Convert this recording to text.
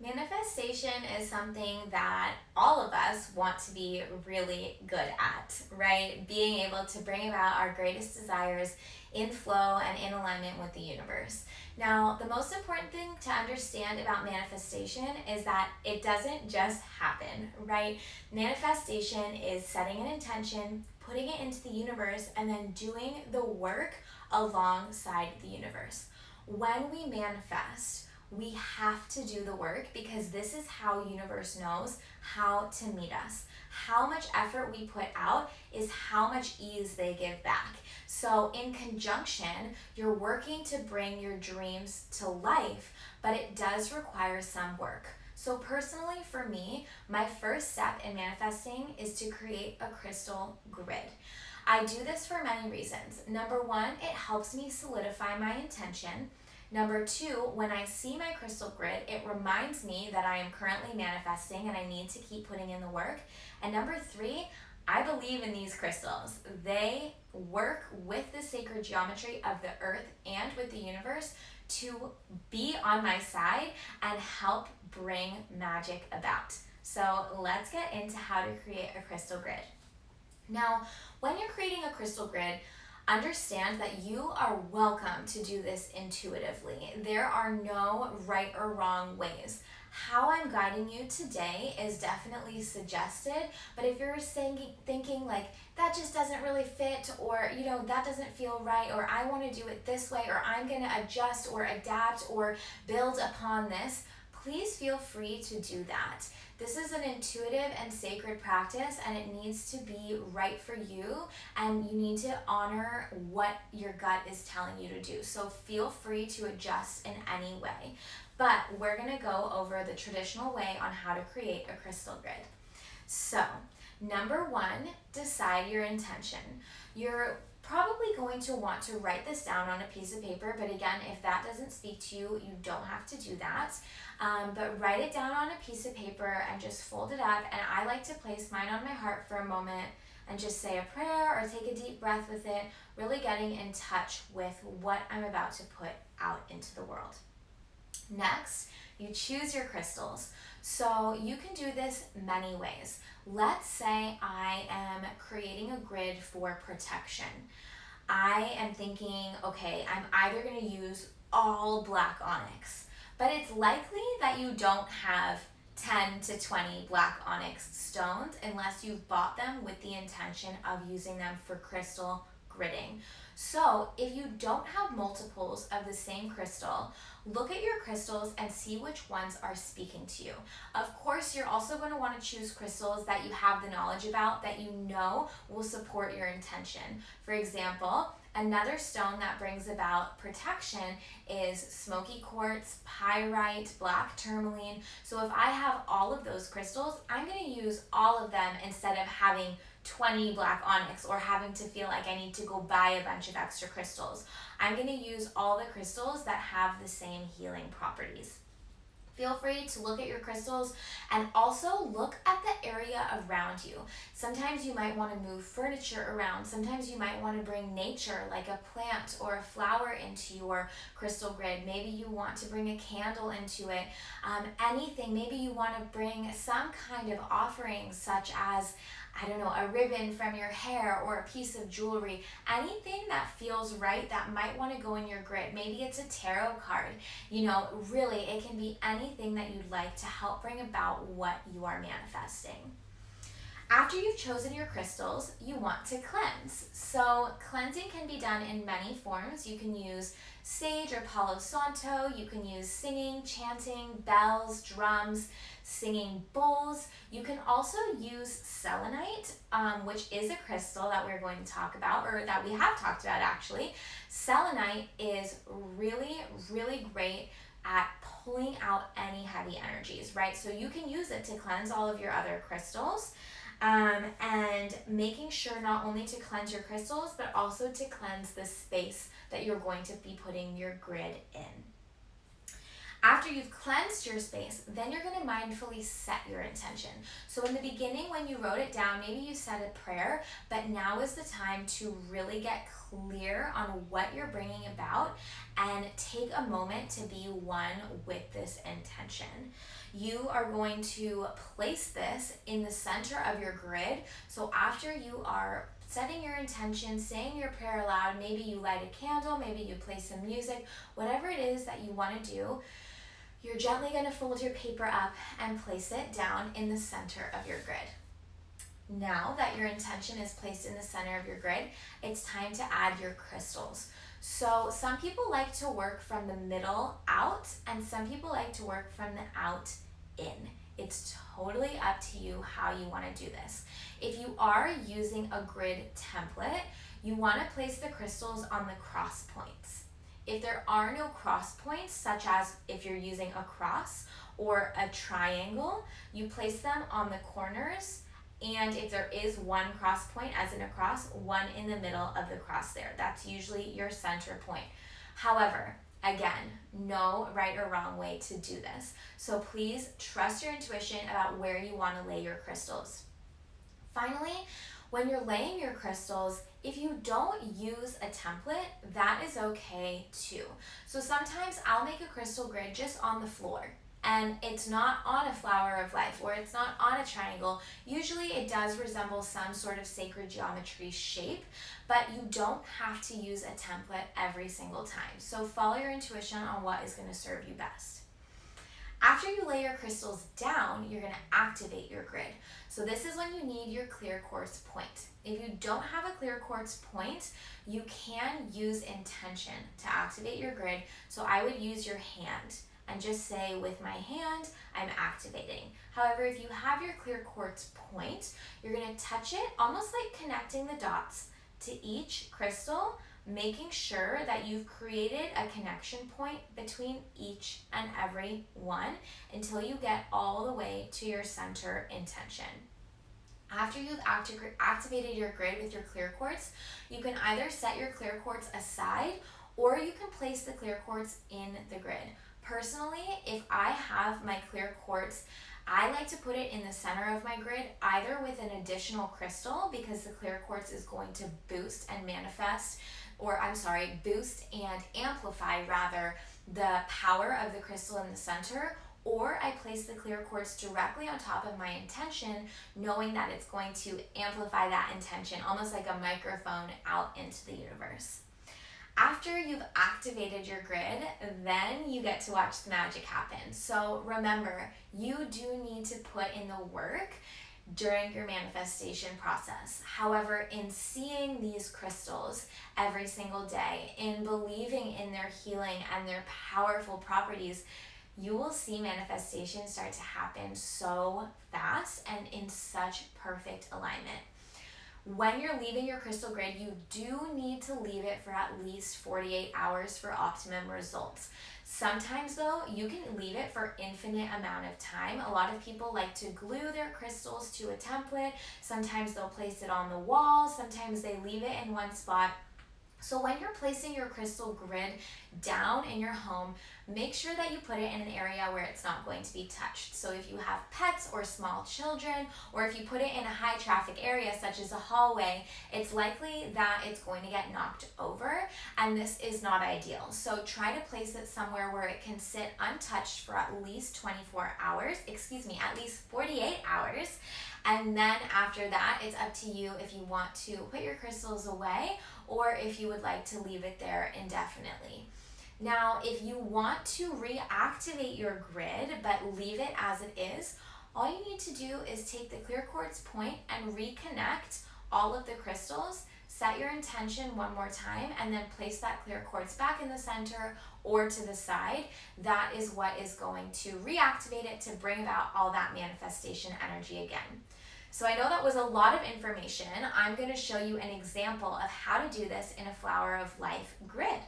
Manifestation is something that all of us want to be really good at, right? Being able to bring about our greatest desires in flow and in alignment with the universe. Now, the most important thing to understand about manifestation is that it doesn't just happen, right? Manifestation is setting an intention, putting it into the universe, and then doing the work alongside the universe. When we manifest, we have to do the work because this is how universe knows how to meet us. How much effort we put out is how much ease they give back. So in conjunction, you're working to bring your dreams to life, but it does require some work. So personally for me, my first step in manifesting is to create a crystal grid. I do this for many reasons. Number one, it helps me solidify my intention. Number two, when I see my crystal grid, it reminds me that I am currently manifesting and I need to keep putting in the work. And number three, I believe in these crystals. They work with the sacred geometry of the earth and with the universe to be on my side and help bring magic about. So let's get into how to create a crystal grid. Now, when you're creating a crystal grid, understand that you are welcome to do this intuitively. There are no right or wrong ways. How I'm guiding you today is definitely suggested, but if you're thinking like that just doesn't really fit, or that doesn't feel right, or I want to do it this way, or I'm going to adjust or adapt or build upon this, please feel free to do that. This is an intuitive and sacred practice, and it needs to be right for you, and you need to honor what your gut is telling you to do. So feel free to adjust in any way. But we're going to go over the traditional way on how to create a crystal grid. So, number one, decide your intention. You're probably going to want to write this down on a piece of paper, but again, if that doesn't speak to you, you don't have to do that. But write it down on a piece of paper and just fold it up. And I like to place mine on my heart for a moment and just say a prayer or take a deep breath with it, really getting in touch with what I'm about to put out into the world. Next, you choose your crystals. So you can do this many ways. Let's say I am creating a grid for protection. I am thinking, okay, I'm either going to use all black onyx, but it's likely that you don't have 10 to 20 black onyx stones unless you've bought them with the intention of using them for crystal gridding. So if you don't have multiples of the same crystal, look at your crystals and see which ones are speaking to you. Of course, you're also going to want to choose crystals that you have the knowledge about, that you know will support your intention. For example, another stone that brings about protection is smoky quartz, pyrite, black tourmaline. So if I have all of those crystals, I'm going to use all of them instead of having 20 black onyx or having to feel like I need to go buy a bunch of extra crystals. I'm going to use all the crystals that have the same healing properties. Feel free to look at your crystals and also look at the area around you. Sometimes you might want to move furniture around. Sometimes you might want to bring nature, like a plant or a flower, into your crystal grid. Maybe you want to bring a candle into it. Anything. Maybe you want to bring some kind of offering, such as a ribbon from your hair or a piece of jewelry. Anything that feels right that might want to go in your grid. Maybe it's a tarot card. Really, it can be anything that you'd like to help bring about what you are manifesting. After you've chosen your crystals, you want to cleanse. So cleansing can be done in many forms. You can use sage or Palo Santo. You can use singing, chanting, bells, drums, singing bowls. You can also use selenite, which is a crystal that we're going to talk about, or that we have talked about actually. Selenite is really, really great at pulling out any heavy energies, right? So you can use it to cleanse all of your other crystals. And making sure not only to cleanse your crystals, but also to cleanse the space that you're going to be putting your grid in. After you've cleansed your space, then you're going to mindfully set your intention. So in the beginning, when you wrote it down, maybe you said a prayer, but now is the time to really get clear on what you're bringing about and take a moment to be one with this intention. You are going to place this in the center of your grid. So after you are setting your intention, saying your prayer aloud, maybe you light a candle, maybe you play some music, whatever it is that you want to do, you're gently going to fold your paper up and place it down in the center of your grid. Now that your intention is placed in the center of your grid, it's time to add your crystals. So some people like to work from the middle out, and some people like to work from the out in. It's totally up to you how you want to do this. If you are using a grid template, you want to place the crystals on the cross points. If there are no cross points, such as if you're using a cross or a triangle, you place them on the corners. And if there is one cross point, as in a cross, one in the middle of the cross there. That's usually your center point. However, again, no right or wrong way to do this. So please trust your intuition about where you want to lay your crystals. Finally, when you're laying your crystals, if you don't use a template, that is okay too. So sometimes I'll make a crystal grid just on the floor, and it's not on a flower of life or it's not on a triangle. Usually it does resemble some sort of sacred geometry shape, but you don't have to use a template every single time. So follow your intuition on what is going to serve you best. After you lay your crystals down, you're going to activate your grid. So this is when you need your clear quartz point. If you don't have a clear quartz point, you can use intention to activate your grid. So I would use your hand and just say, with my hand, I'm activating. However, if you have your clear quartz point, you're going to touch it, almost like connecting the dots to each crystal, making sure that you've created a connection point between each and every one until you get all the way to your center intention. After you've activated your grid with your clear quartz, you can either set your clear quartz aside or you can place the clear quartz in the grid. Personally, if I have my clear quartz, I like to put it in the center of my grid, either with an additional crystal, because the clear quartz is going to boost and amplify the power of the crystal in the center, or I place the clear quartz directly on top of my intention, knowing that it's going to amplify that intention, almost like a microphone out into the universe. After you've activated your grid, then you get to watch the magic happen. So remember, you do need to put in the work during your manifestation process. However, in seeing these crystals every single day, in believing in their healing and their powerful properties, you will see manifestation start to happen so fast and in such perfect alignment. When you're leaving your crystal grid, you do need to leave it for at least 48 hours for optimum results. Sometimes though, you can leave it for infinite amount of time. A lot of people like to glue their crystals to a template. Sometimes they'll place it on the wall. Sometimes they leave it in one spot. So when you're placing your crystal grid down in your home, make sure that you put it in an area where it's not going to be touched. So if you have pets or small children, or if you put it in a high traffic area such as a hallway, it's likely that it's going to get knocked over, and this is not ideal. So try to place it somewhere where it can sit untouched for at least 48 hours. And then after that, it's up to you if you want to put your crystals away or if you would like to leave it there indefinitely. Now, if you want to reactivate your grid but leave it as it is, all you need to do is take the clear quartz point and reconnect all of the crystals, set your intention one more time, and then place that clear quartz back in the center or to the side. That is what is going to reactivate it to bring about all that manifestation energy again. So I know that was a lot of information. I'm going to show you an example of how to do this in a Flower of Life grid.